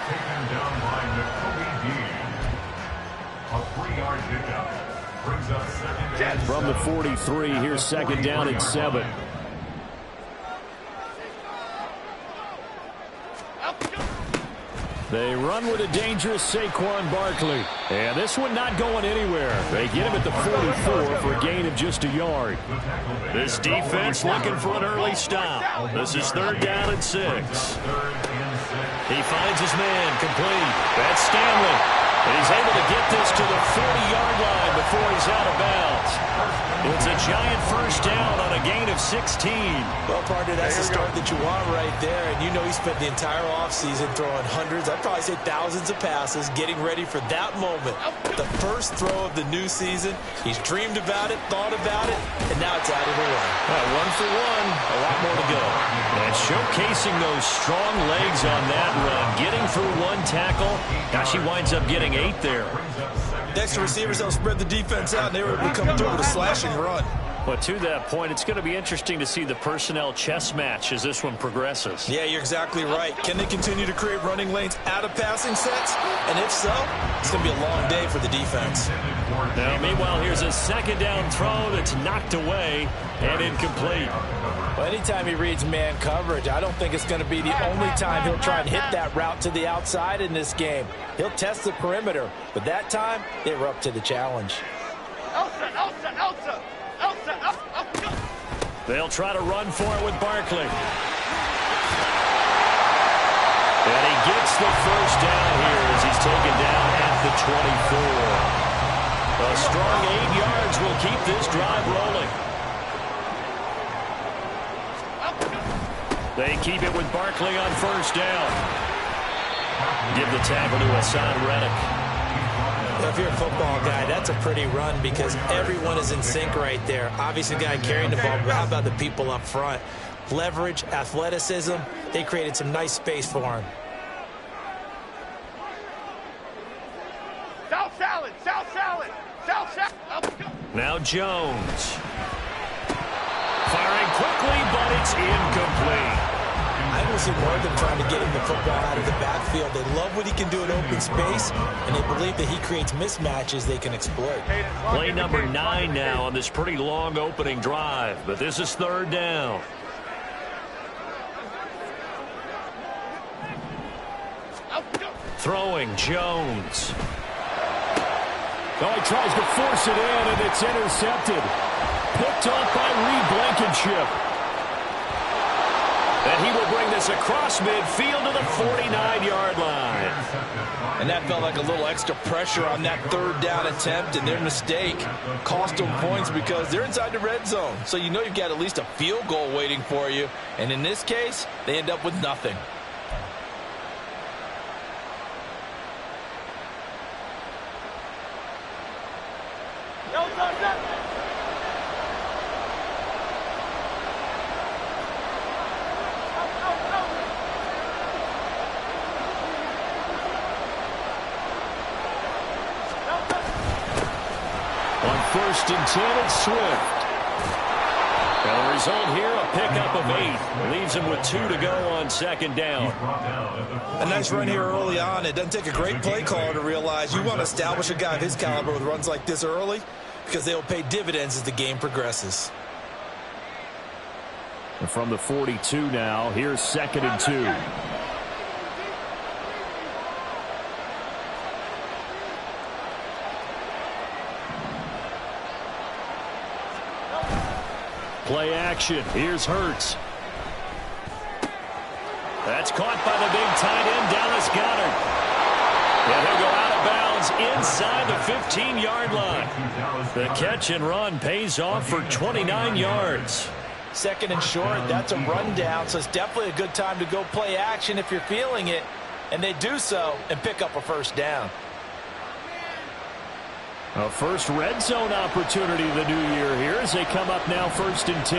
taken down by a 3-yard pickup. Brings up second and From the 43, here's second down and 7. They run with a dangerous Saquon Barkley. And this one not going anywhere. They get him at the 44 for a gain of just a yard. This defense looking for an early stop. This is third down and 6. He finds his man complete. That's Stanley. And he's able to get this to the 40-yard line before he's out of bounds. It's a giant first down on a gain of 16. Well, partner, that's the start that you want right there. And you know he spent the entire offseason throwing hundreds, I'd probably say thousands of passes, getting ready for that moment. The first throw of the new season. He's dreamed about it, thought about it, and now it's out of the way. One for one, a lot more to go. And showcasing those strong legs on that run, getting through one tackle. Gosh, he winds up getting 8 there. Next to receivers, they'll spread the defense out, and they were able to come through with a slashing run. But to that point, it's going to be interesting to see the personnel chess match as this one progresses. Yeah, you're exactly right. Can they continue to create running lanes out of passing sets? And if so, it's going to be a long day for the defense. Now, meanwhile, here's a second down throw that's knocked away and incomplete. Well, anytime he reads man coverage, I don't think it's going to be the only time he'll try and hit that route to the outside in this game. He'll test the perimeter, but that time, they were up to the challenge. They'll try to run for it with Barkley. And he gets the first down here as he's taken down at the 24. A strong 8 yards will keep this drive rolling. They keep it with Barkley on first down. Give the tackle to Hassan Reddick. If you're a football guy, that's a pretty run because everyone is in sync right there. Obviously, the guy carrying the ball, but how about the people up front? Leverage, athleticism, they created some nice space for him. South salad, south salad, south salad. Now Jones. Firing quickly, but it's incomplete. I don't see more of them trying to get him the football out of the backfield. They love what he can do in open space, and they believe that he creates mismatches they can exploit. Play number 9 now on this pretty long opening drive, but this is third down. Throwing Jones. Oh, he tries to force it in, and it's intercepted. Picked off by Reed Blankenship. And he will bring this across midfield to the 49-yard line. And that felt like a little extra pressure on that third down attempt, and their mistake cost them points because they're inside the red zone. So you know you've got at least a field goal waiting for you. And in this case, they end up with nothing. First and 10, it's Swift. And the result here, a pickup of 8. Leaves him with 2 to go on second down. A nice run here early on. It doesn't take a great play caller to realize you want to establish a guy of his caliber with runs like this early because they will pay dividends as the game progresses. And from the 42 now, here's second and 2. Play action. Here's Hurts. That's caught by the big tight end, Dallas Goedert. And he'll go out of bounds inside the 15-yard line. The catch and run pays off for 29 yards. Second and short, that's a rundown, so it's definitely a good time to go play action if you're feeling it. And they do so and pick up a first down. A first red zone opportunity of the new year here as they come up now first and 10.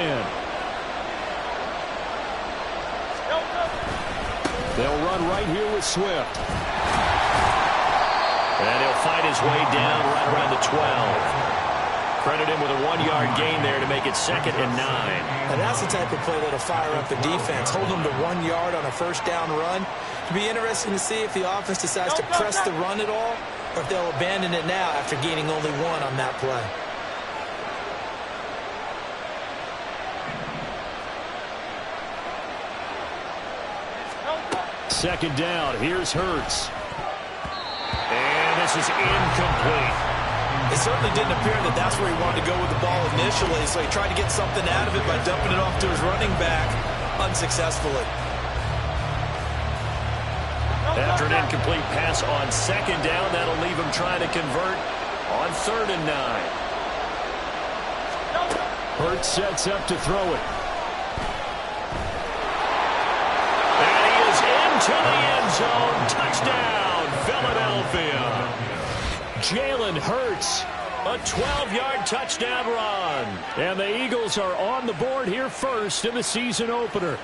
They'll run right here with Swift. And he'll fight his way down right around the 12. Credit him with a 1-yard gain there to make it second and 9. And that's the type of play that'll fire up the defense. Hold them to 1 yard on a first down run. It'll be interesting to see if the offense decides to press the run at all, or if they'll abandon it now after gaining only one on that play. Second down. Here's Hurts. And this is incomplete. It certainly didn't appear that that's where he wanted to go with the ball initially, so he tried to get something out of it by dumping it off to his running back unsuccessfully. After an incomplete pass on second down, that'll leave him trying to convert on 3rd and 9. Hurts sets up to throw it. And he is into the end zone. Touchdown, Philadelphia. Jalen Hurts, a 12-yard touchdown run. And the Eagles are on the board here first in the season opener.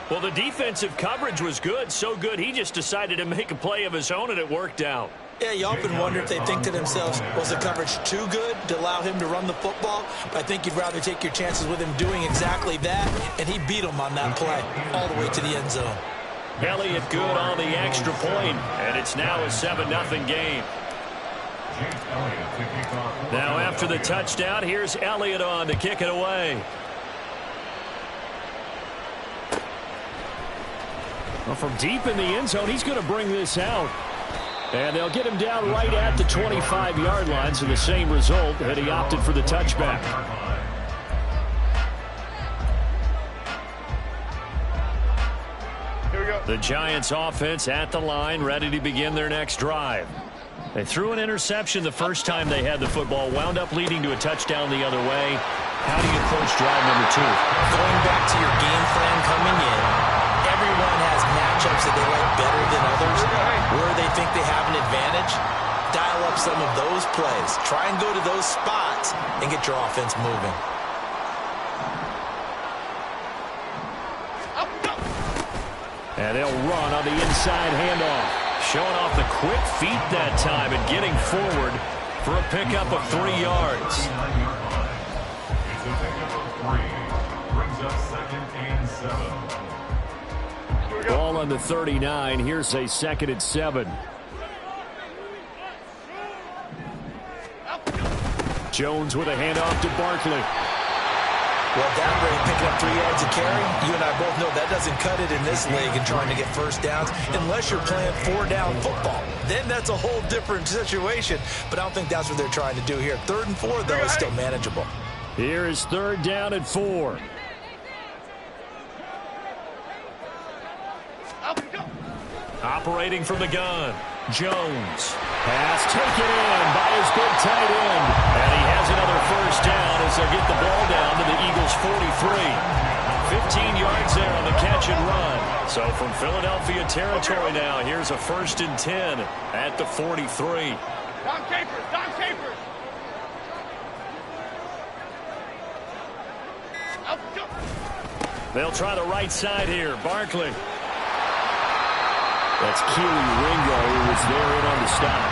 Well, the defensive coverage was good, so good he just decided to make a play of his own, and it worked out. Yeah, you often wonder if they think to themselves, was the coverage too good to allow him to run the football? But I think you'd rather take your chances with him doing exactly that, and he beat him on that play all the way to the end zone. Elliott good on the extra point, and it's now a 7-0 game. Now after the touchdown, here's Elliott on to kick it away. Well, from deep in the end zone, he's going to bring this out. And they'll get him down right at the 25-yard line, so the same result, and he opted for the touchback. Here we go. The Giants offense at the line, ready to begin their next drive. They threw an interception the first time they had the football, wound up leading to a touchdown the other way. How do you approach drive number 2? Going back to your game plan coming in, everyone has matchups that they like better than others, where they think they have an advantage. Dial up some of those plays. Try and go to those spots and get your offense moving. And they'll run on the inside handoff. Showing off the quick feet that time and getting forward for a pickup of 3 yards. It's a pickup of 3. Brings up 2nd and 7. Ball on the 39. Here's a 2nd and 7. Jones with a handoff to Barkley. Well, that rate, picking up 3 yards a carry, you and I both know that doesn't cut it in this league and trying to get first downs unless you're playing 4-down football. Then that's a whole different situation, but I don't think that's what they're trying to do here. 3rd and 4, though, is still manageable. Here is 3rd down and 4. Operating from the gun, Jones. Pass taken in by his big tight end. And he has another first down as they'll get the ball down to the Eagles' 43. 15 yards there on the catch and run. So from Philadelphia territory now, here's a 1st and 10 at the 43. Don Capers, Don Capers. They'll try the right side here. Barkley. That's Keely Ringo who was there in on the stop.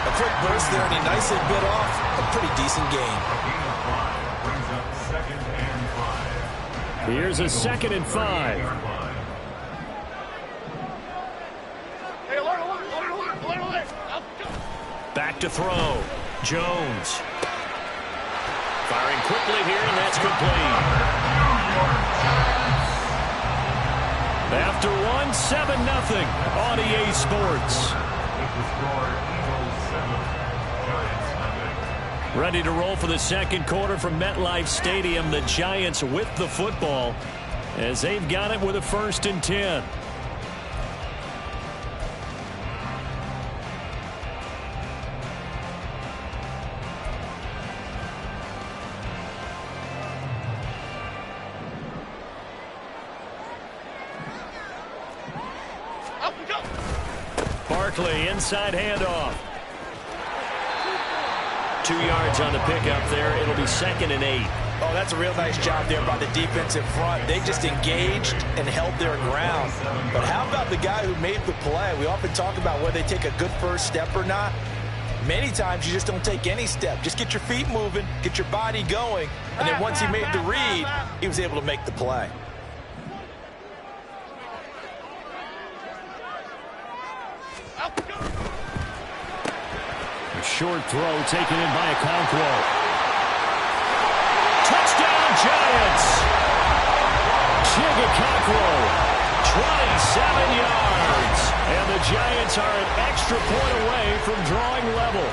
A quick burst there, and he nicely bit off a pretty decent gain. Brings up 2nd and 5. Here's a 2nd and 5. Hey, alert. Back to throw. Jones. Firing quickly here, and that's complete. After 1, 7-0 on EA Sports. Ready to roll for the second quarter from MetLife Stadium. The Giants with the football as they've got it with a 1st and 10. Barkley, inside handoff. 2 yards on the pickup there. It'll be 2nd and 8. Oh, that's a real nice job there by the defensive front. They just engaged and held their ground. But how about the guy who made the play? We often talk about whether they take a good first step or not. Many times you just don't take any step. Just get your feet moving, get your body going, and then once he made the read, he was able to make the play. A short throw taken in by Okonkwo. Touchdown, Giants! Okonkwo, 27 yards. And the Giants are an extra point away from drawing level.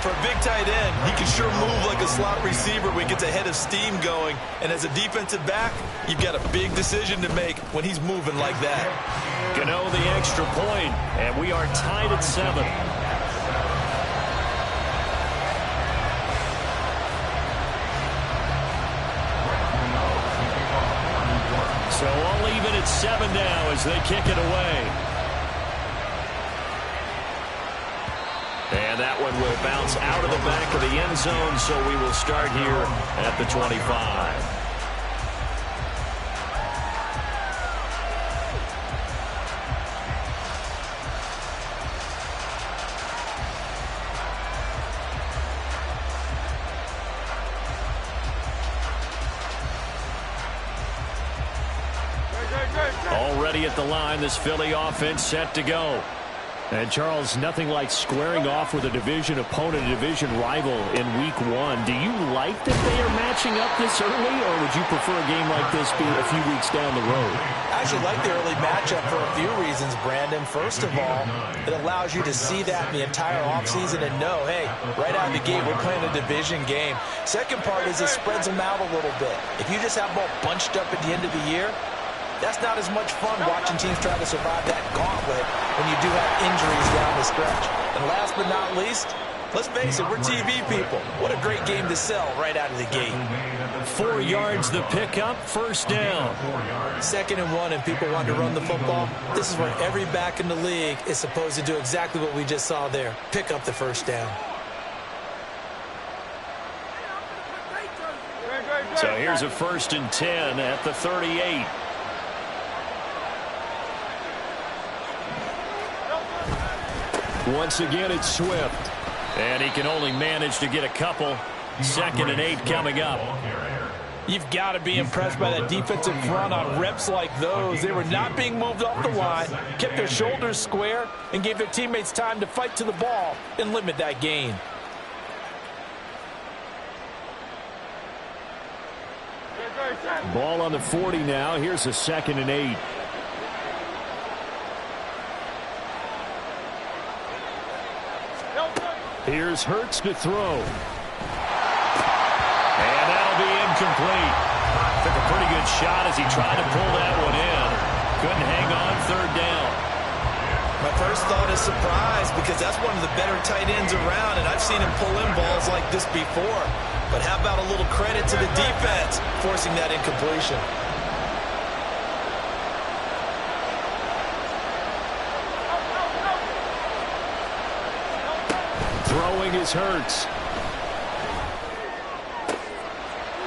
For a big tight end, he can sure move like a slot receiver when he gets a head of steam going. And as a defensive back, you've got a big decision to make when he's moving like that. Gano the extra point, and we are tied at 7. So all even at 7 now as they kick it away. And that one will bounce out of the back of the end zone, so we will start here at the 25. Already at the line, this Philly offense set to go. And, Charles, nothing like squaring off with a division opponent, a division rival in Week 1. Do you like that they are matching up this early, or would you prefer a game like this be a few weeks down the road? I actually like the early matchup for a few reasons, Brandon. First of all, it allows you to see that the entire offseason and know, hey, right out of the gate, we're playing a division game. Second part is it spreads them out a little bit. If you just have them all bunched up at the end of the year, that's not as much fun watching teams try to survive that gauntlet when you do have injuries down the stretch. And last but not least, let's face it, we're TV people. What a great game to sell right out of the gate. 4 yards the pickup, first down. 2nd and 1, and people want to run the football. This is where every back in the league is supposed to do exactly what we just saw there. Pick up the first down. So here's a 1st and 10 at the 38. Once again, it's Swift. And he can only manage to get a couple. 2nd and 8 coming up. You've got to be impressed by that defensive front on reps like those. They were not being moved off the line, kept their shoulders square, and gave their teammates time to fight to the ball and limit that gain. Ball on the 40 now. Here's a 2nd and 8. Here's Hurts to throw. And that'll be incomplete. Took a pretty good shot as he tried to pull that one in. Couldn't hang on, 3rd down. My first thought is surprise because that's one of the better tight ends around, and I've seen him pull in balls like this before. But how about a little credit to the defense forcing that incompletion? Throwing is Hurts.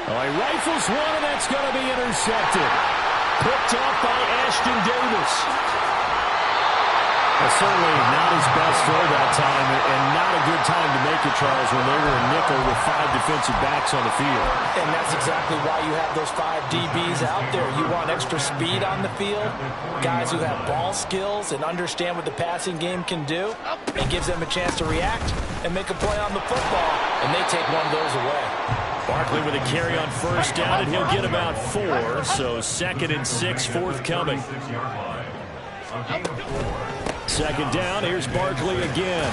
Oh, he rifles one, and that's going to be intercepted. Picked off by Ashton Davis. Certainly not his best throw that time, and not a good time to make it, Charles, when they were a nickel with 5 defensive backs on the field. And that's exactly why you have those 5 DBs out there. You want extra speed on the field, guys who have ball skills and understand what the passing game can do. It gives them a chance to react and make a play on the football, and they take one of those away. Barkley with a carry on 1st down, and he'll get about 4, so 2nd and 6 forthcoming. 2nd down, here's Barkley again.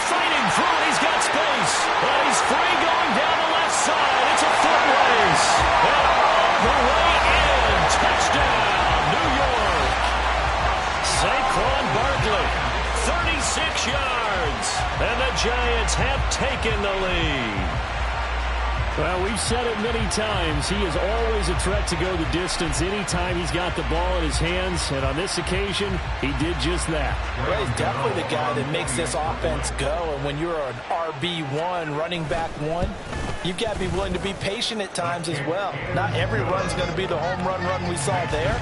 Fighting through, he's got space. And he's free going down the left side. It's a foot race. And all the way in. Touchdown, New York. Saquon Barkley, 36 yards. And the Giants have taken the lead. Well, we've said it many times. He is always a threat to go the distance anytime he's got the ball in his hands. And on this occasion, he did just that. Well, he's definitely the guy that makes this offense go. And when you're an RB1, running back 1, you've got to be willing to be patient at times as well. Not every run's going to be the home run we saw there.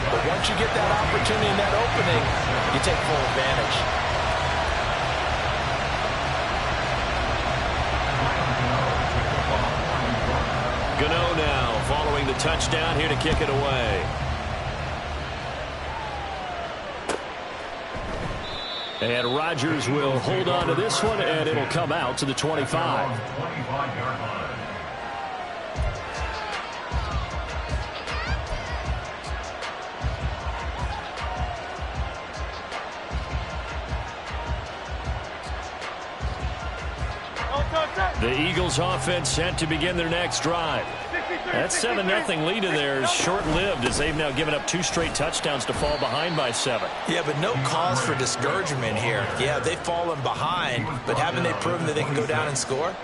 But once you get that opportunity and that opening, you take full advantage. Gano now following the touchdown here to kick it away. And Rodgers will hold on to this one, and it'll come out to the 25. 25-yard line. The Eagles offense set to begin their next drive. That 7-0 lead of theirs short-lived as they've now given up 2 straight touchdowns to fall behind by 7. Yeah, but no cause for discouragement here. Yeah, they've fallen behind, but haven't they proven that they can go down and score?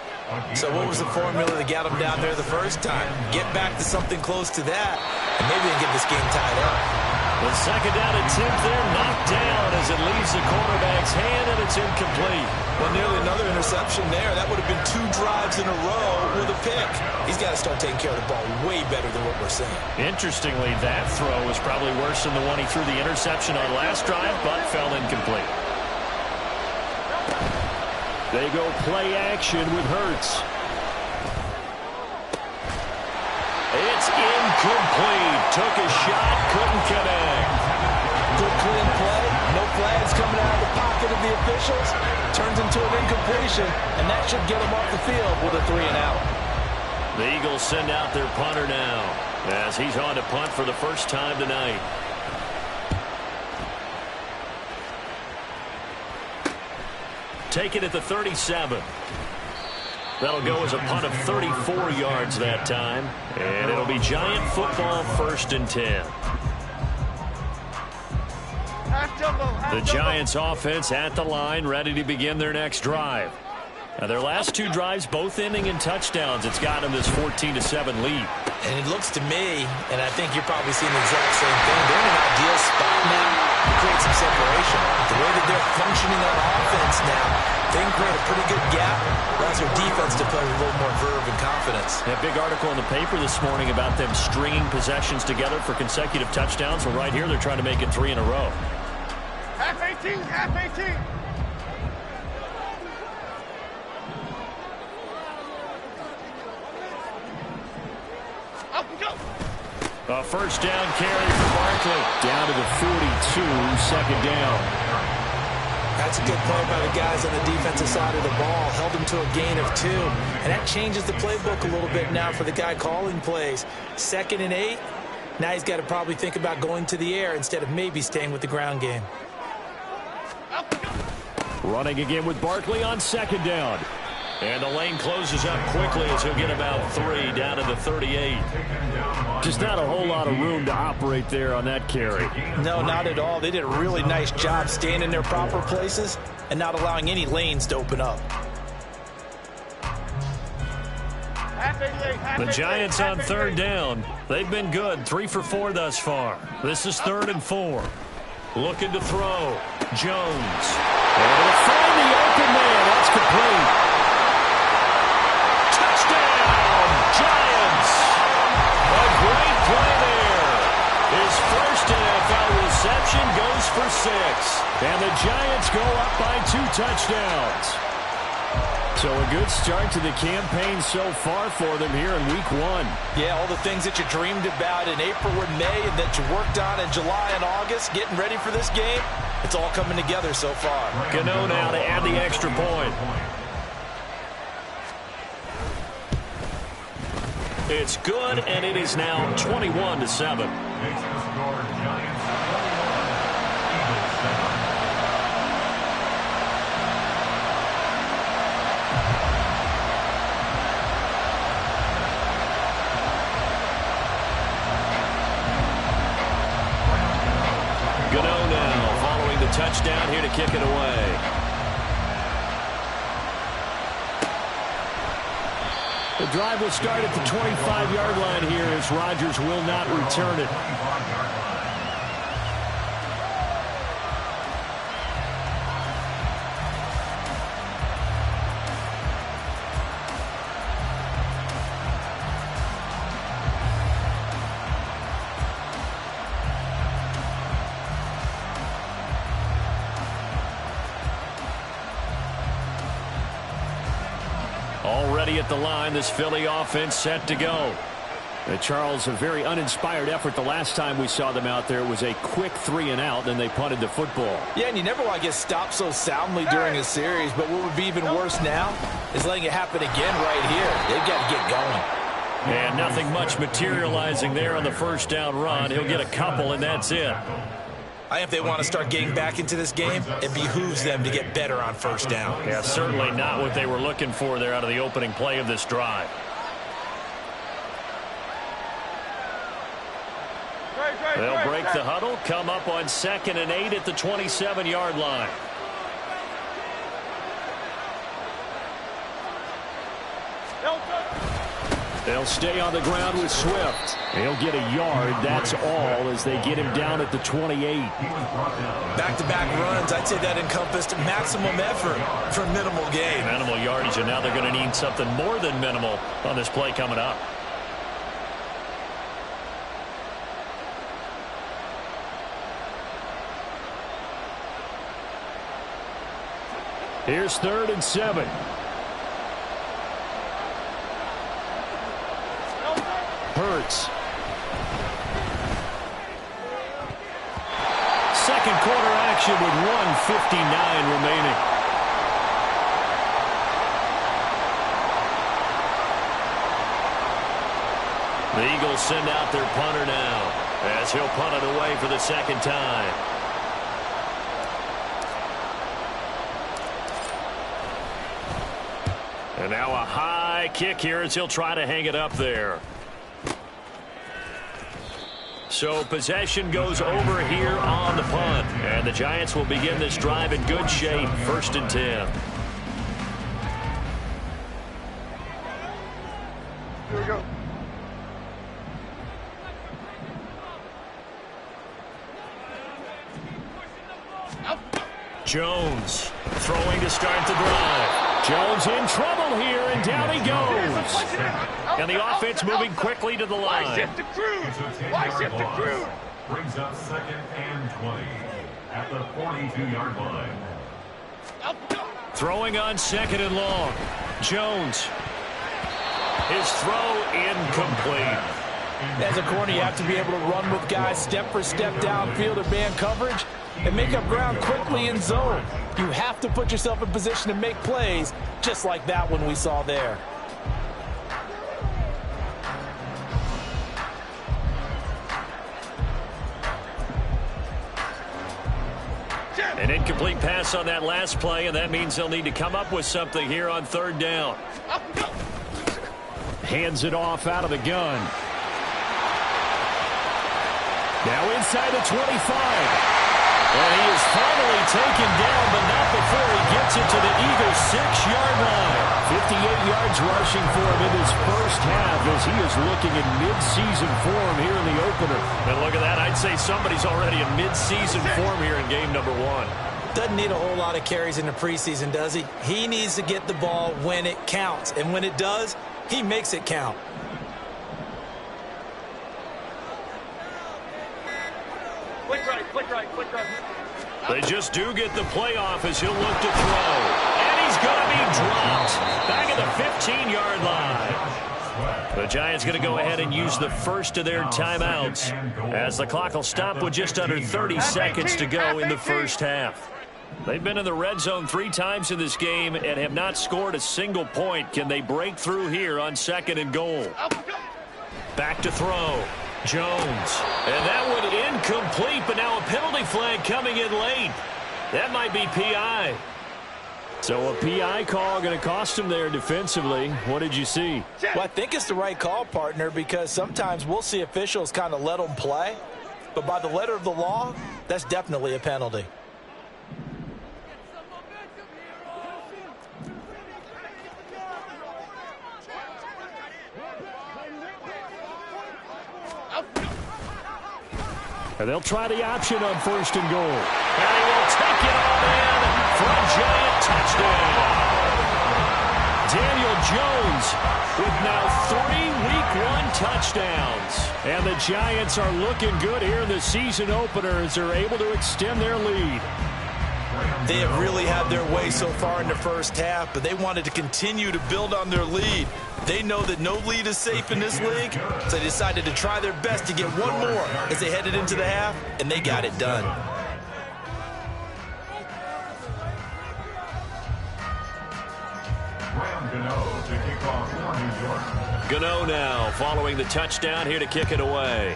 So what was the formula that got them down there the first time? Get back to something close to that, and maybe they can get this game tied up. The second down attempt there knocked down as it leaves the quarterback's hand, and it's incomplete. Well, nearly another interception there. That would have been 2 drives in a row with a pick. He's got to start taking care of the ball way better than what we're seeing. Interestingly, that throw was probably worse than the one he threw the interception on last drive, but fell incomplete. They go play action with Hurts. It's incomplete. Took a shot, couldn't connect. Good clean play. No flags coming out of the pocket of the officials. Turns into an incompletion, and that should get him off the field with a 3-and-out. The Eagles send out their punter now as he's on to punt for the first time tonight. Take it at the 37. That'll go as a punt of 34 yards that time. And it'll be Giant football 1st and 10. The Giants offense at the line, ready to begin their next drive. Now, their last 2 drives both ending in touchdowns. It's got them this 14-7 lead. And it looks to me, and I think you're probably seeing the exact same thing, they're in an ideal spot now to create some separation. The way that they're functioning on offense now, they can create a pretty good gap. Allows their defense to play with a little more verve and confidence. A big article in the paper this morning about them stringing possessions together for consecutive touchdowns. Well, right here, they're trying to make it 3 in a row. Half 18, half 18. A first down carry for Barkley. Down to the 42, 2nd down. That's a good play by the guys on the defensive side of the ball. Held them to a gain of 2. And that changes the playbook a little bit now for the guy calling plays. 2nd and 8. Now he's got to probably think about going to the air instead of maybe staying with the ground game. Running again with Barkley on 2nd down. And the lane closes up quickly as he'll get about 3 down to the 38. Just not a whole lot of room to operate there on that carry. No, not at all. They did a really nice job staying in their proper places and not allowing any lanes to open up. The Giants on 3rd down. They've been good. 3 for 4 thus far. This is 3rd and 4. Looking to throw. Jones. And he'll find the open man. That's complete. Giants. A great play there. His first NFL reception goes for 6. And the Giants go up by 2 touchdowns. So a good start to the campaign so far for them here in week 1. Yeah, all the things that you dreamed about in April and May and that you worked on in July and August, getting ready for this game, it's all coming together so far. Gano now to add the extra point. It's good, and it is now 21-7. Makes the score Giants 21, Eagles 7. Gano now following the touchdown here to kick it away. The drive will start at the 25-yard line here as Rodgers will not return it. Already at the line, this Philly offense set to go. Charles, a very uninspired effort the last time we saw them out there. It was a quick 3-and-out, and they punted the football. Yeah, and you never want to get stopped so soundly during a series, but what would be even worse now is letting it happen again right here. They've got to get going. And nothing much materializing there on the first down run. He'll get a couple, and that's it. I think if they want to start getting back into this game, it behooves them to get better on first down. Yeah, certainly not what they were looking for there out of the opening play of this drive. They'll break the huddle, come up on 2nd and 8 at the 27-yard line. They'll stay on the ground with Swift. He'll get a yard, that's all, as they get him down at the 28. Back-to-back runs, I'd say that encompassed maximum effort for minimal gain. Minimal yardage, and now they're going to need something more than minimal on this play coming up. Here's 3rd and 7. Hurts. Second quarter action with 1:59 remaining. The Eagles send out their punter now as he'll punt it away for the second time. And now a high kick here as he'll try to hang it up there. So possession goes over here on the punt. And the Giants will begin this drive in good shape. 1st and 10. Here we go. Jones throwing to start the drive. Jones in trouble here, and down he goes. And the offense moving quickly to the line. Why shift the cruise? Why shift the cruise? Brings up 2nd and 20 at the 42-yard line. Throwing on 2nd and long. Jones. His throw incomplete. As a corner, you have to be able to run with guys step for step downfield or man coverage and make up ground quickly in zone. You have to put yourself in position to make plays just like that one we saw there. An incomplete pass on that last play, and that means they'll need to come up with something here on 3rd down. Hands it off out of the gun. Now inside the 25. And he is finally taken down, but not before he gets it to the Eagles' 6-yard line. 58 yards rushing for him in his first half as he is looking in mid-season form here in the opener. And look at that. I'd say somebody's already in mid-season form here in game number 1. Doesn't need a whole lot of carries in the preseason, does he? He needs to get the ball when it counts. And when it does, he makes it count. Click right, click right, click right. They just do get the playoff as he'll look to throw. And he's going to be dropped back at the 15-yard line. The Giants going to go ahead and use the first of their timeouts as the clock will stop with just under 30 seconds to go in the first half. They've been in the red zone 3 times in this game and have not scored a single point. Can they break through here on 2nd and goal? Back to throw. Jones. And that one incomplete, but now a penalty flag coming in late. That might be PI. So a PI call going to cost him there defensively. What did you see? Well, I think it's the right call, partner, because sometimes we'll see officials kind of let them play. But by the letter of the law, that's definitely a penalty. And they'll try the option on 1st and goal. And he will take it all in for a giant touchdown. Daniel Jones with now 3 Week 1 touchdowns. And the Giants are looking good here in the season opener as they're able to extend their lead. They have really had their way so far in the first half, but they wanted to continue to build on their lead. They know that no lead is safe in this league, so they decided to try their best to get one more as they headed into the half, and they got it done. Gano now following the touchdown here to kick it away.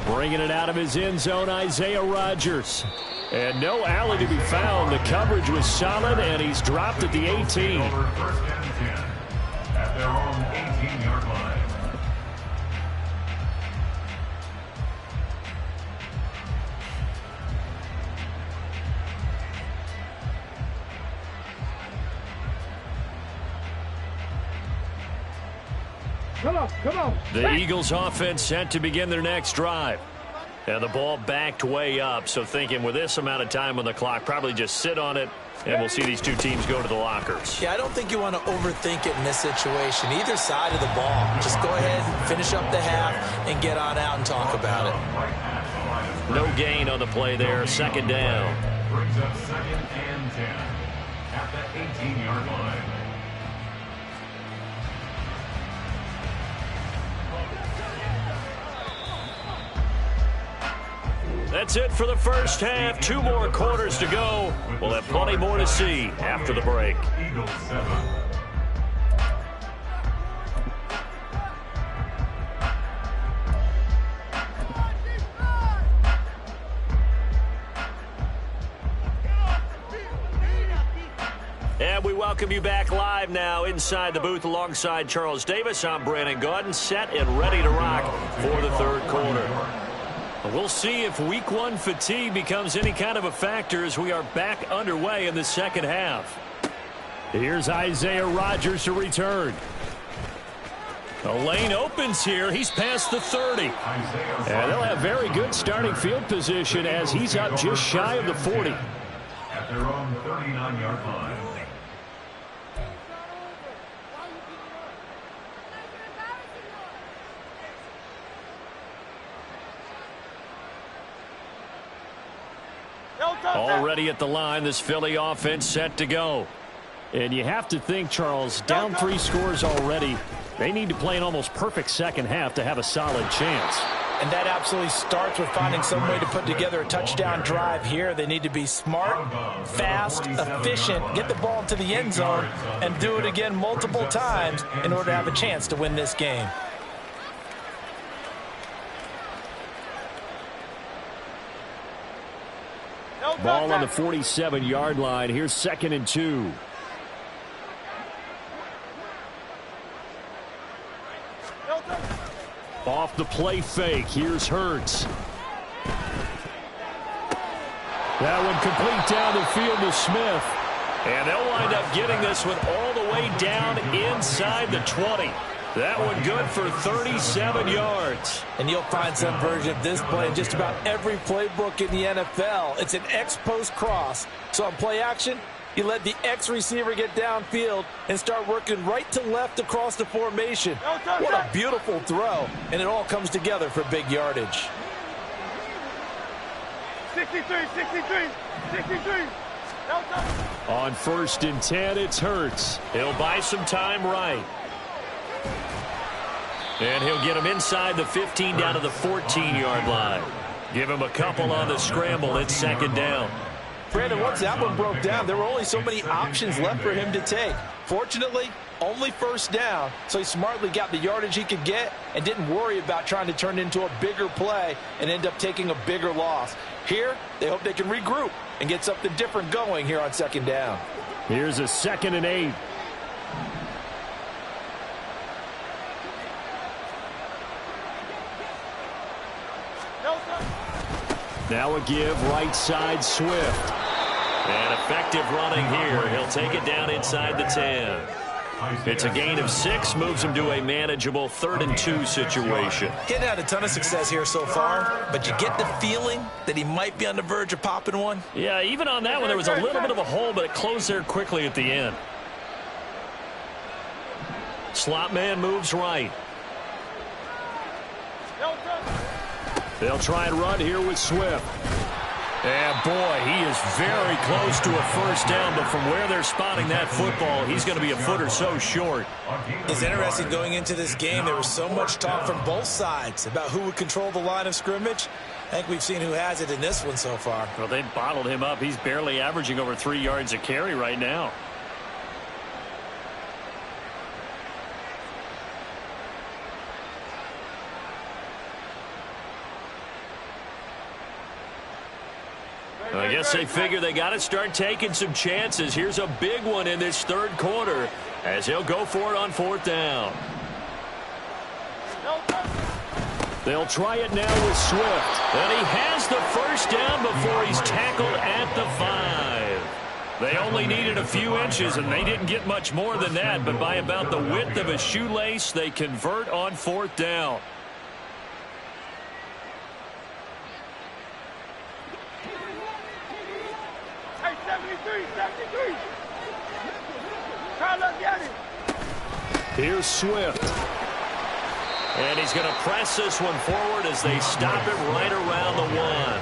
Bringing it out of his end zone, Isaiah Rodgers. And no alley to be found. The coverage was solid, and he's dropped at the 18. First and 10 at their own 18-yard line. Come on. The Eagles offense set to begin their next drive. And the ball backed way up, so thinking with this amount of time on the clock, probably just sit on it, and we'll see these two teams go to the lockers. Yeah, I don't think you want to overthink it in this situation. Either side of the ball. Just go ahead, finish up the half, and get on out and talk about it. No gain on the play there, second down. Brings up second and 10 at the 18-yard line. That's it for the first half. 2 more quarters to go. We'll have plenty more to see after the break. Eagles 7. And we welcome you back live now inside the booth alongside Charles Davis. I'm Brandon Gaudin, set and ready to rock for the third quarter. We'll see if week 1 fatigue becomes any kind of a factor as we are back underway in the second half. Here's Isaiah Rodgers to return. The lane opens here. He's past the 30. And they'll have very good starting field position as he's up just shy of the 40. At their own 39-yard line. Already at the line, this Philly offense set to go. And you have to think, Charles, down 3 scores already. They need to play an almost perfect second half to have a solid chance. And that absolutely starts with finding some way to put together a touchdown drive here. They need to be smart, fast, efficient, get the ball into the end zone, and do it again multiple times in order to have a chance to win this game. Ball on the 47-yard line. Here's 2nd and 2. Off the play fake. Here's Hurts. That one complete down the field to Smith. And they'll wind up getting this one all the way down inside the 20. That one good for 37 yards. And you'll find some version of this play in just about every playbook in the NFL. It's an X-post cross. So on play action, you let the X receiver get downfield and start working right to left across the formation. What a beautiful throw. And it all comes together for big yardage. 63. On 1st and 10, it's Hurts. He'll buy some time right. And he'll get him inside the 15 down to the 14-yard line. Give him a couple on the scramble. It's 2nd down. Brandon, once that one broke down, there were only so many options left for him to take. Fortunately, only 1st down, so he smartly got the yardage he could get and didn't worry about trying to turn it into a bigger play and end up taking a bigger loss. Here, they hope they can regroup and get something different going here on 2nd down. Here's a 2nd and 8. Now a give, right side, Swift. And effective running here. He'll take it down inside the 10. It's a gain of 6, moves him to a manageable 3rd and 2 situation. Getting had a ton of success here so far, but you get the feeling that he might be on the verge of popping one. Yeah, even on that one, there was a little bit of a hole, but it closed there quickly at the end. Slot man moves right. They'll try and run here with Swift. And, boy, he is very close to a first down, but from where they're spotting that football, he's going to be a foot or so short. It's interesting going into this game. There was so much talk from both sides about who would control the line of scrimmage. I think we've seen who has it in this one so far. Well, they've bottled him up. He's barely averaging over 3 yards a carry right now. I guess they figure they got to start taking some chances. Here's a big one in this third quarter as he'll go for it on fourth down. They'll try it now with Swift. And he has the first down before he's tackled at the 5. They only needed a few inches, and they didn't get much more than that. But by about the width of a shoelace, they convert on fourth down. Hey, 73. Carlos, get it. Here's Swift. And he's going to press this one forward as they stop it right around the 1.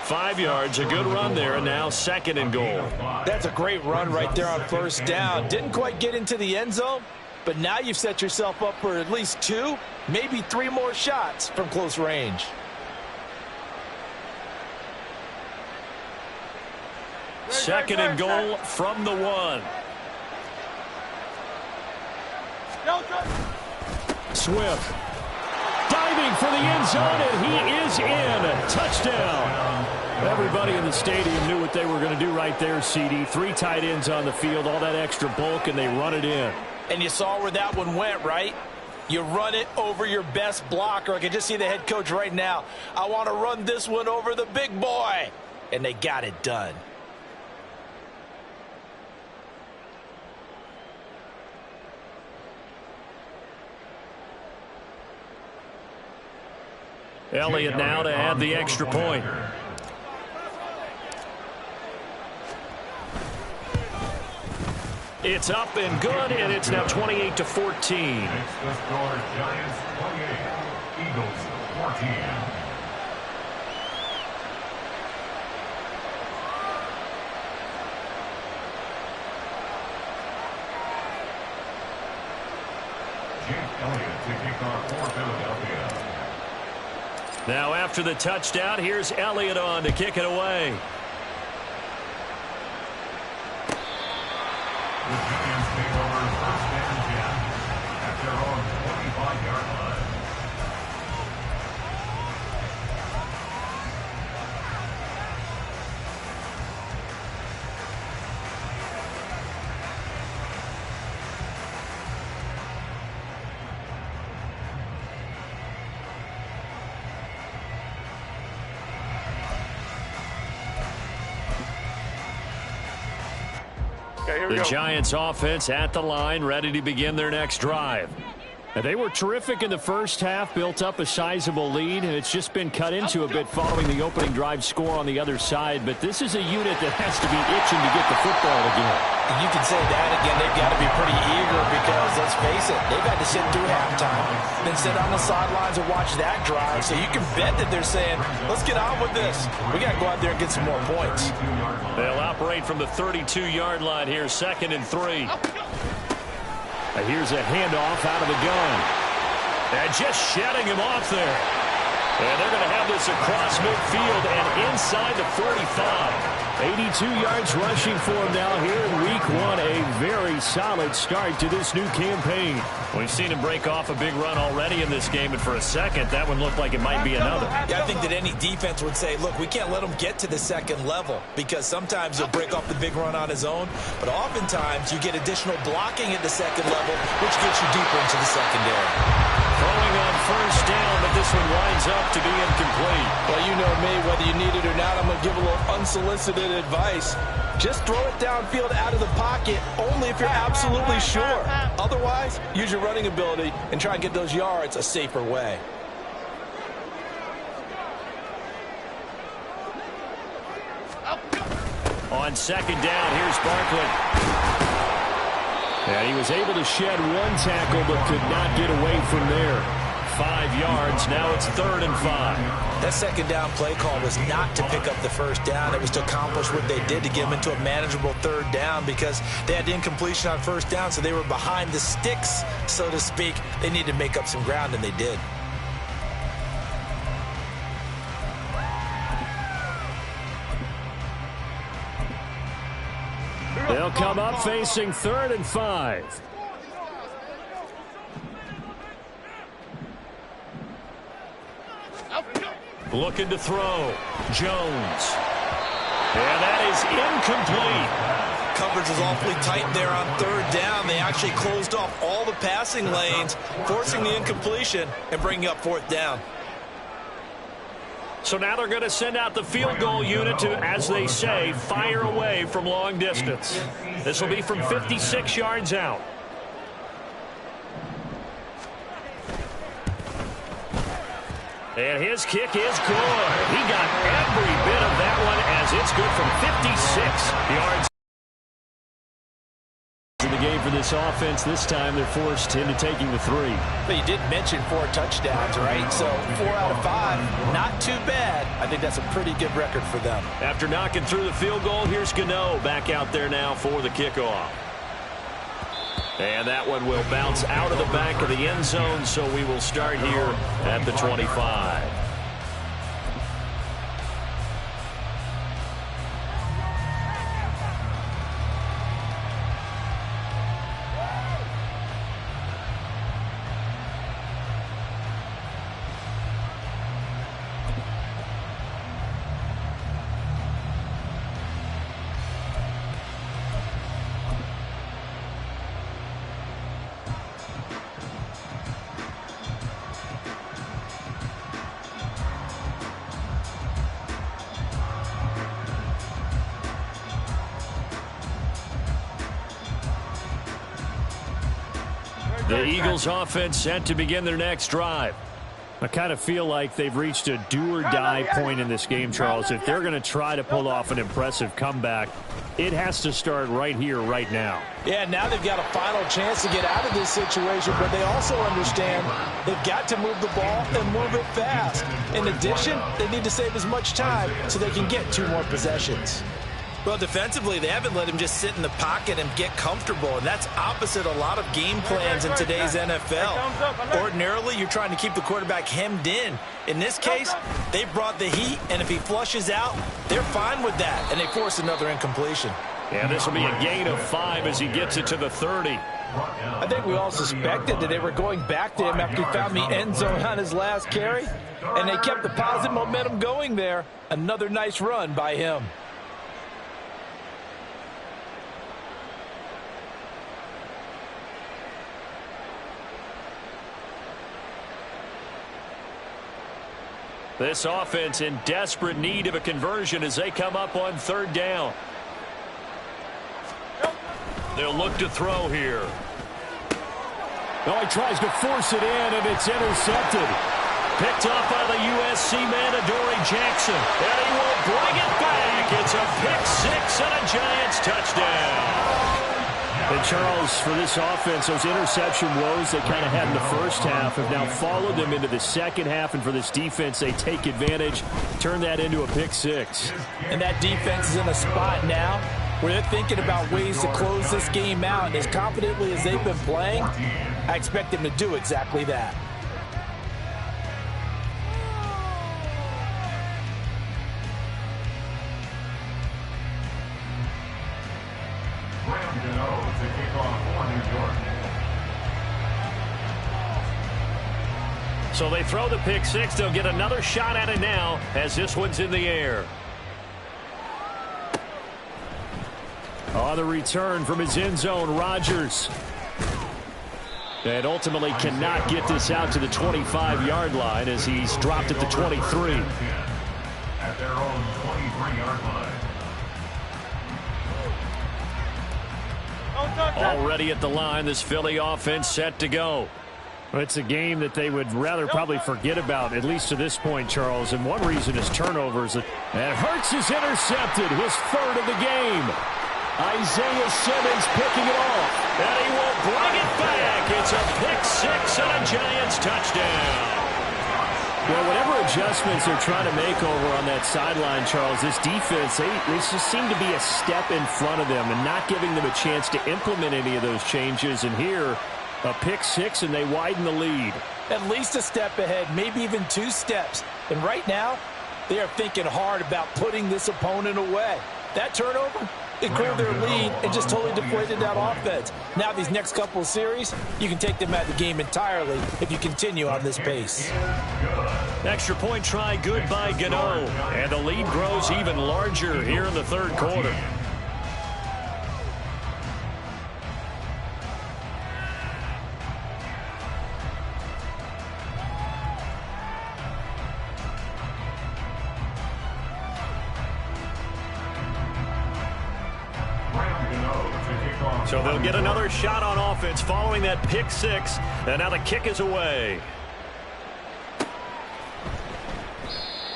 5 yards, a good run there, and now second and goal. That's a great run right there on first down. Didn't quite get into the end zone, but now you've set yourself up for at least 2, maybe 3 more shots from close range. Second and goal from the 1. Swift diving for the end zone, and he is in. Touchdown. Everybody in the stadium knew what they were going to do right there, CD. 3 tight ends on the field, all that extra bulk, and they run it in. And you saw where that one went, right? You run it over your best blocker. I can just see the head coach right now. I want to run this one over the big boy. And they got it done. Elliott now to add the extra point. It's up and good, and it's now 28-14. Next the score, Giants 28, Eagles 14. Jake Elliott to kick off for Philadelphia. Now after the touchdown, here's Elliott on to kick it away. The Giants take over first and 10 at their own 25-yard line. The Giants offense at the line, ready to begin their next drive. Now, they were terrific in the first half, built up a sizable lead, and it's just been cut into a bit following the opening drive score on the other side. But this is a unit that has to be itching to get the football again. You can say that again. They've got to be pretty eager because, let's face it, they've had to sit through halftime, then sit on the sidelines and watch that drive. So you can bet that they're saying, let's get on with this. We got to go out there and get some more points. They'll operate from the 32-yard line here, second and 3. Here's a handoff out of the gun. And just shedding him off there. And they're going to have this across midfield and inside the 45. 82 yards rushing for him now here in week 1. A very solid start to this new campaign. We've seen him break off a big run already in this game, and for a second, that one looked like it might be another. Yeah, I think that any defense would say, look, we can't let him get to the second level because sometimes he'll break off the big run on his own, but oftentimes you get additional blocking at the second level, which gets you deeper into the secondary. Throwing on first down, but this one winds up to be incomplete. Well, you know me, whether you need it or not, I'm going to give a little unsolicited advice. Just throw it downfield out of the pocket only if you're absolutely sure. Otherwise, use your running ability and try and get those yards a safer way. On second down, here's Barkley. And he was able to shed one tackle but could not get away from there. 5 yards. Now it's 3rd and 5. That second down play call was not to pick up the first down. It was to accomplish what they did, to get them into a manageable 3rd down, because they had incompletion on first down, so they were behind the sticks, so to speak. They needed to make up some ground, and they did. They'll come up facing 3rd and 5. Looking to throw. Jones. And that is incomplete. Coverage was awfully tight there on 3rd down. They actually closed off all the passing lanes, forcing the incompletion and bringing up 4th down. So now they're going to send out the field goal unit to, as they say, fire away from long distance. This will be from 56 yards out. And his kick is good. He got every bit of that one as it's good from 56 yards. In the game for this offense, this time they're forced into taking the 3. But you did mention 4 touchdowns, right? So 4 out of 5, not too bad. I think that's a pretty good record for them. After knocking through the field goal, here's Gano back out there now for the kickoff. And that one will bounce out of the back of the end zone, so we will start here at the 25. The Eagles offense set to begin their next drive. I kind of feel like they've reached a do-or-die point in this game, Charles. If they're going to try to pull off an impressive comeback, it has to start right here, right now. Yeah, now they've got a final chance to get out of this situation, but they also understand they've got to move the ball and move it fast. In addition, they need to save as much time so they can get 2 more possessions. Well, defensively, they haven't let him just sit in the pocket and get comfortable, and that's opposite a lot of game plans in today's NFL. Ordinarily, you're trying to keep the quarterback hemmed in. In this case, they brought the heat, and if he flushes out, they're fine with that, and they force another incompletion. And this will be a gain of 5 as he gets it to the 30. I think we all suspected that they were going back to him after he found the end zone on his last carry, and they kept the positive momentum going there. Another nice run by him. This offense in desperate need of a conversion as they come up on 3rd down. They'll look to throw here. Oh, he tries to force it in, and it's intercepted. Picked off by the USC man, Adoree Jackson. And he will bring it back. It's a pick 6 and a Giants touchdown. And Charles, for this offense, those interception woes they kind of had in the first half have now followed them into the second half. And for this defense, they take advantage, turn that into a pick 6. And that defense is in a spot now where they're thinking about ways to close this game out. And as confidently as they've been playing, I expect them to do exactly that. So they throw the pick 6. They'll get another shot at it now as this one's in the air. On the return from his end zone, Rodgers. And ultimately cannot get this out to the 25-yard line as he's dropped at the 23. At their own 23-yard line. Already at the line, this Philly offense set to go. It's a game that they would rather probably forget about, at least to this point, Charles. And one reason is turnovers. And Hurts is intercepted, his 3rd of the game. Isaiah Simmons picking it off. And he will bring it back. It's a pick six and a Giants touchdown. Well, whatever adjustments they're trying to make over on that sideline, Charles, this defense, they just seem to be a step in front of them and not giving them a chance to implement any of those changes. And here, a pick six, and they widen the lead. At least a step ahead, maybe even 2 steps. And right now, they are thinking hard about putting this opponent away. That turnover, it cleared their lead and just totally deflated that offense. Now these next couple of series, you can take them out of the game entirely if you continue on this pace. Extra point try good by Gano. And the lead grows even larger here in the third quarter. So they'll get another shot on offense following that pick six. And now the kick is away.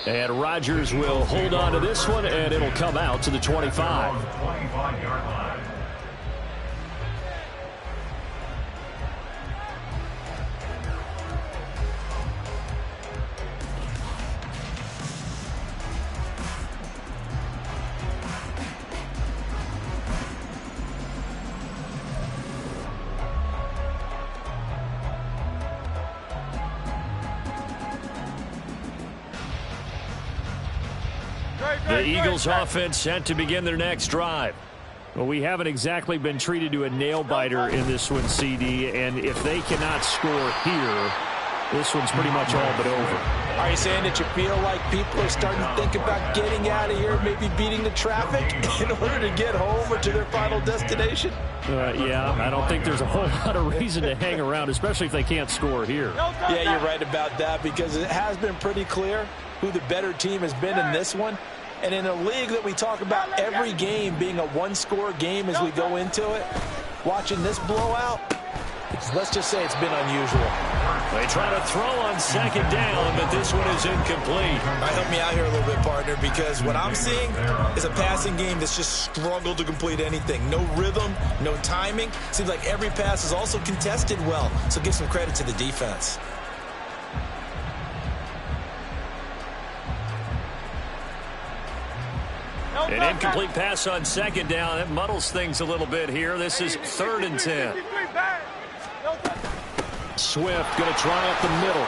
And Rodgers will hold on to this one, and it'll come out to the 25. 25-yard line. The Eagles offense set to begin their next drive. Well, we haven't exactly been treated to a nail-biter in this one, CD, and if they cannot score here, this one's pretty much all but over. Are you saying that you feel like people are starting to think about getting out of here, maybe beating the traffic in order to get home or to their final destination? Yeah, I don't think there's a whole lot of reason to hang around, especially if they can't score here. Yeah, you're right about that, because it has been pretty clear who the better team has been in this one. And in a league that we talk about every game being a one-score game as we go into it, watching this blowout, let's just say it's been unusual. They try to throw on second down, but this one is incomplete. All right, help me out here a little bit, partner, because what I'm seeing is a passing game that's just struggled to complete anything. No rhythm, no timing. Seems like every pass is also contested well, so give some credit to the defense. An incomplete pass on second down. It muddles things a little bit here. This is 3rd and 10. Swift going to try up the middle.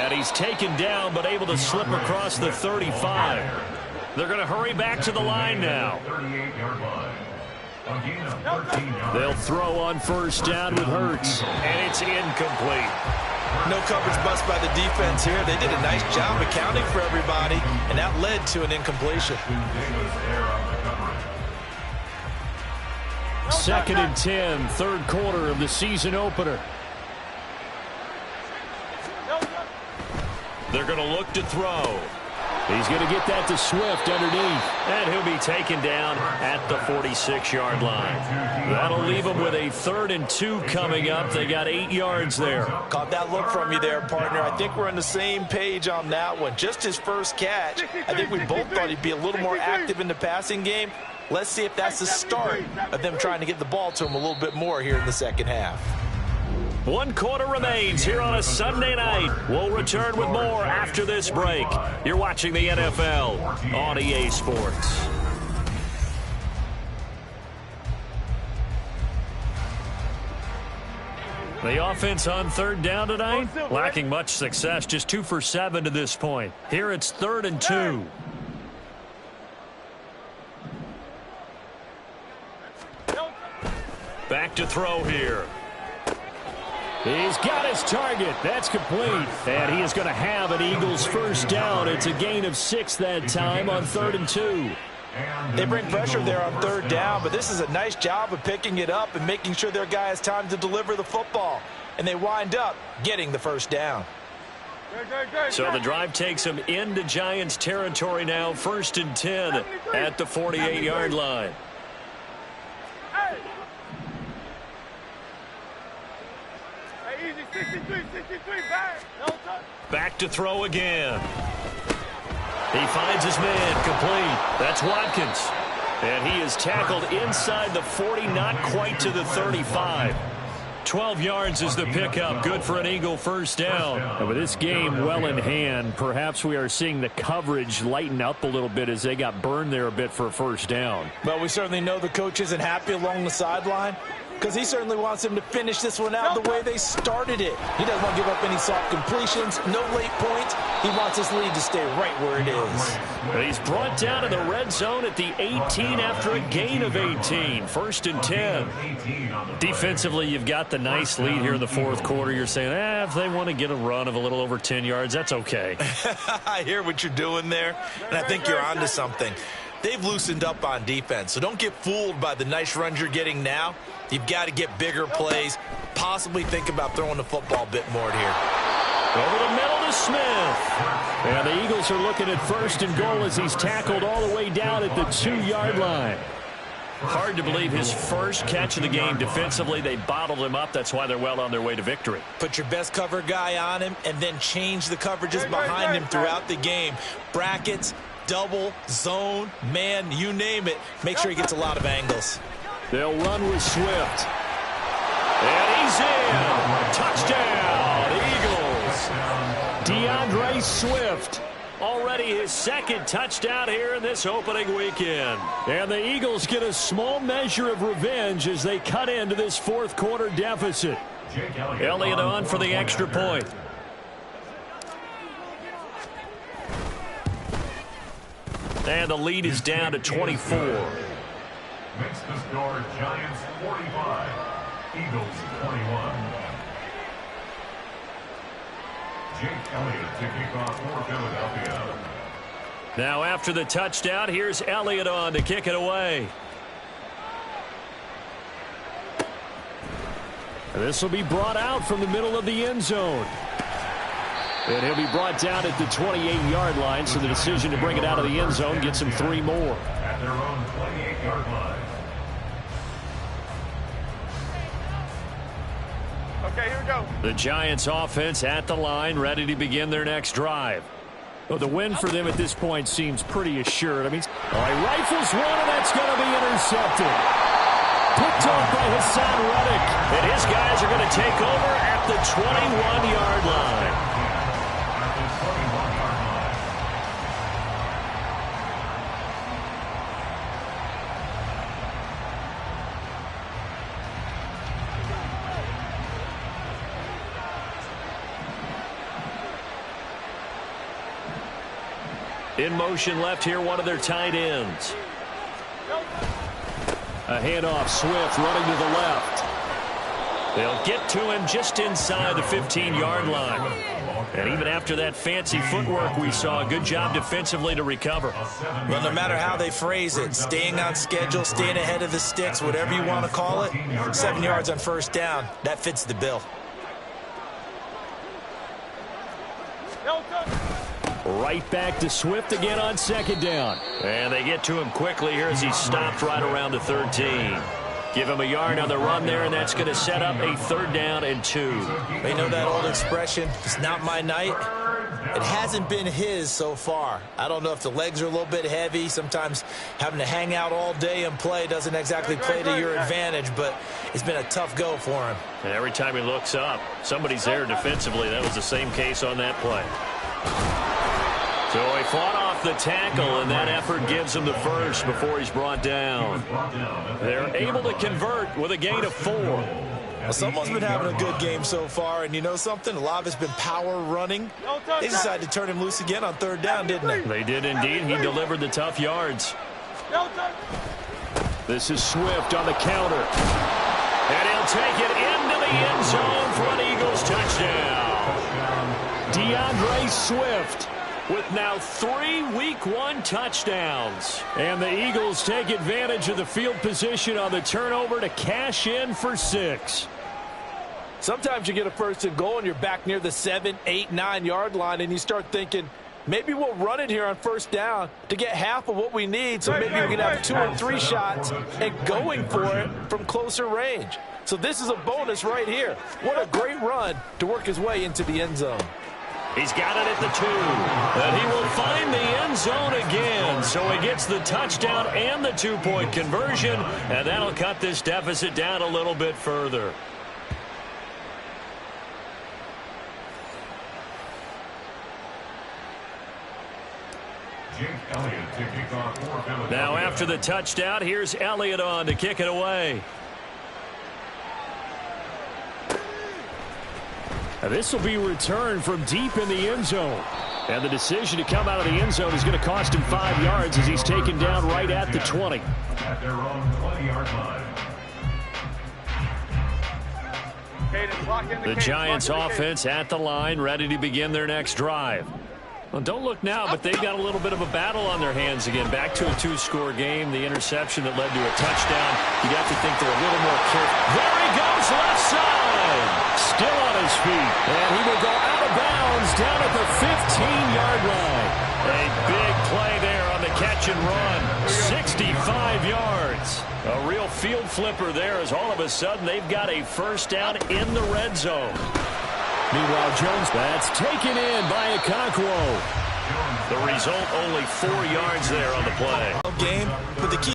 And he's taken down, but able to slip across the 35. They're going to hurry back to the line now. 38-yard line. They'll throw on first down with Hurts. And it's incomplete. No coverage bust by the defense here. They did a nice job accounting for everybody, and that led to an incompletion. 2nd and 10, third quarter of the season opener. They're going to look to throw. He's going to get that to Swift underneath. And he'll be taken down at the 46-yard line. That'll leave him with a 3rd and 2 coming up. They got 8 yards there. Caught that look from you there, partner. I think we're on the same page on that one. Just his first catch. I think we both thought he'd be a little more active in the passing game. Let's see if that's the start of them trying to get the ball to him a little bit more here in the second half. 1 quarter remains here on a Sunday night. We'll return with more after this break. You're watching the NFL on EA Sports. The offense on 3rd down tonight, lacking much success, just 2 for 7 to this point. Here it's 3rd and 2. Back to throw here. He's got his target. That's complete. And he is going to have an Eagles first down. It's a gain of 6 that time on 3rd and 2. They bring pressure there on 3rd down, but this is a nice job of picking it up and making sure their guy has time to deliver the football. And they wind up getting the first down. So the drive takes them into Giants territory now. 1st and 10 at the 48-yard line. Back to throw again. He finds his man complete. That's Watkins. And he is tackled inside the 40, not quite to the 35. 12 yards is the pickup. Good for an Eagle first down. And with this game well in hand, perhaps we are seeing the coverage lighten up a little bit as they got burned there a bit for a first down. Well, we certainly know the coach isn't happy along the sideline because he certainly wants them to finish this one out the way they started it. He doesn't want to give up any soft completions, no late points. He wants his lead to stay right where it is. But he's brought down in the red zone at the 18 after a gain of 18. First and 10. Defensively, you've got the nice lead here in the fourth quarter. You're saying, if they want to get a run of a little over 10 yards, that's okay. I hear what you're doing there, and I think you're onto something. They've loosened up on defense, so don't get fooled by the nice runs you're getting now. You've got to get bigger plays, possibly think about throwing the football a bit more here. Over the middle to Smith. And the Eagles are looking at first and goal as he's tackled all the way down at the 2-yard line. Hard to believe his first catch of the game defensively. They bottled him up. That's why they're well on their way to victory. Put your best cover guy on him and then change the coverages behind him throughout the game. Brackets, double, zone, man, you name it. Make sure he gets a lot of angles. They'll run with Swift. And he's in. Touchdown, Eagles. DeAndre Swift. Already his second touchdown here in this opening weekend. And the Eagles get a small measure of revenge as they cut into this fourth quarter deficit. Elliott on for the extra point. And the lead is down to 24. Makes the score Giants 45, Eagles 21. Jake Elliott to kick off for Philadelphia. Now after the touchdown, here's Elliott on to kick it away. And this will be brought out from the middle of the end zone. And he'll be brought down at the 28-yard line, so the decision to bring it out of the end zone gets him 3 more. At their own 28-yard line. Okay, here we go. The Giants offense at the line, ready to begin their next drive. Well, the win for them at this point seems pretty assured. I mean, rifles one, and that's going to be intercepted. Picked off by Hassan Reddick. And his guys are going to take over at the 21-yard line. In motion left here, one of their tight ends. A handoff, Swift running to the left. They'll get to him just inside the 15-yard line. And even after that fancy footwork we saw, a good job defensively to recover. Well, no matter how they phrase it, staying on schedule, staying ahead of the sticks, whatever you want to call it, 7 yards on first down, that fits the bill. Right back to Swift again on second down. And they get to him quickly here as he stopped right around the 13. Give him a yard on the run there, and that's going to set up a 3rd down and 2. They know that old expression, it's not my night. It hasn't been his so far. I don't know if the legs are a little bit heavy. Sometimes having to hang out all day and play doesn't exactly play to your advantage, but it's been a tough go for him. And every time he looks up, somebody's there defensively. That was the same case on that play. So he fought off the tackle, and that effort gives him the first before he's brought down. They're able to convert with a gain of 4. Well, someone's been having a good game so far, and you know something? A lot of it's been power running. They decided to turn him loose again on 3rd down, didn't they? They did indeed. He delivered the tough yards. This is Swift on the counter. And he'll take it into the end zone for an Eagles touchdown. DeAndre Swift with now 3 Week 1 touchdowns. And the Eagles take advantage of the field position on the turnover to cash in for 6. Sometimes you get a 1st and goal and you're back near the 7, 8, 9-yard line, and you start thinking, maybe we'll run it here on 1st down to get half of what we need, so maybe we can have 2 or 3 shots and going for it from closer range. So this is a bonus right here. What a great run to work his way into the end zone. He's got it at the 2. And he will find the end end zone again. So he gets the touchdown and the two-point conversion, and that'll cut this deficit down a little bit further. Now after the touchdown, here's Elliott on to kick it away. Now this will be returned from deep in the end zone. And the decision to come out of the end zone is going to cost him 5 yards as he's taken down right at the 20. At their own 20-yard line. The Giants offense at the line, ready to begin their next drive. Well, don't look now, but they've got a little bit of a battle on their hands again. Back to a 2-score game. The interception that led to a touchdown. You'd have to think they're a little more careful. There he goes, left side. Still on his feet. And he will go out of bounds down at the 15-yard line. A big play there on the catch and run. 65 yards. A real field flipper there as all of a sudden they've got a first down in the red zone. Meanwhile, Jones, that's taken in by Okonkwo. The result, only 4 yards there on the play. Game, but the key